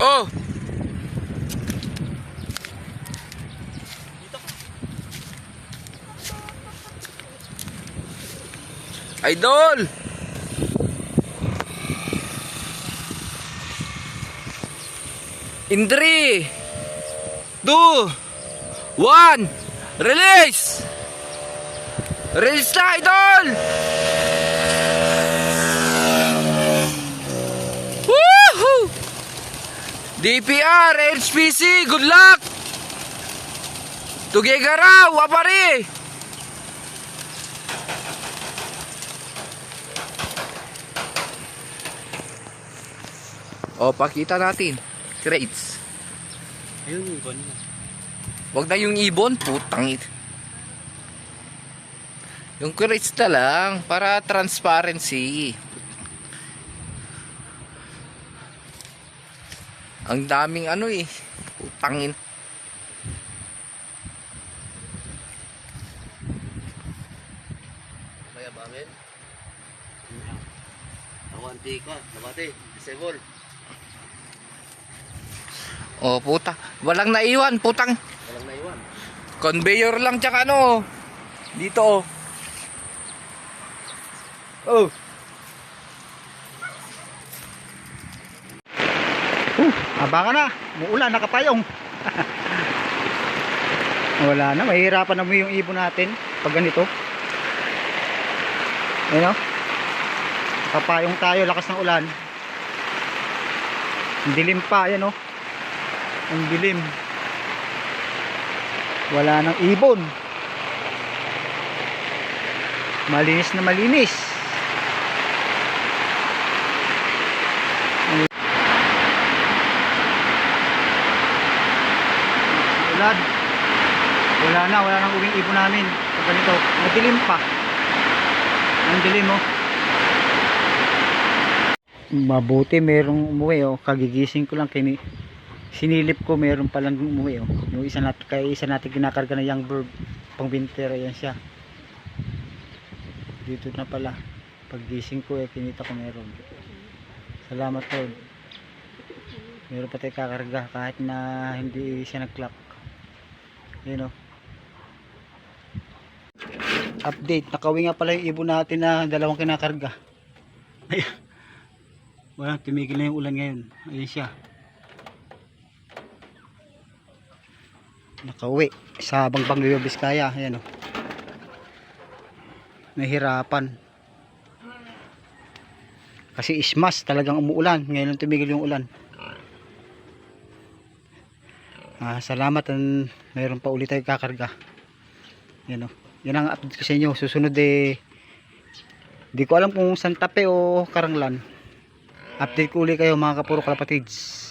Oh! Idol! In 3, 2, 1, release! Release na, idol! Woohoo! DPR, HPC, good luck! Tugigaraw, apari! O, pakita natin. Crates. Ayun yung ibon niya. Wag na yung ibon, putang it. Yung crates na lang para transparency. Ang daming ano eh. Putangin. Kaya ba amin? Ako antika, nabati, disable. Oh, puta. Walang naiwan, putang. Walang naiwan. Conveyor lang tsaka ano. Dito oh. Oh. Abangan na, muulan, nakapayong. Wala na, mahihirapan na mo yung ibon natin pag ganito. Ayun o. Kapayong tayo, lakas ng ulan. Ang dilim pa, ayan o. Ang dilim. Wala nang ibon. Malinis na malinis. Ulan. Wala nang uwing ibon namin. Pag ganito, madilim pa. Ang dilim oh. Mabuti merong umuwi oh. Kagigising ko lang sinilip ko meron palang umuwi oh. Yung isa natin kinakarga na young bird pang winter, ayan siya. Dito na pala. Paggising ko kinita ko meron. Salamat Lord. Meron pa tayo kakarga kahit na hindi siya nag-clock. Ayun oh. Update, nakauwi nga pala yung ibon natin na dalawang kinakarga. Ayun. Wala, tumigil na yung ulan ngayon. Ayun siya. Nakauwi sa Bangbang Nueva Vizcaya. Ayan o. Nahirapan. Kasi ismas talagang umuulan. Ngayon lang tumigil yung ulan. Salamat. Mayroon pa ulit tayo kakarga. Ayan o. Yan ang update ko sa inyo. Susunod di ko alam kung Santa Fe o Karanglan. Update ko ulit kayo mga kapuro kalapatids.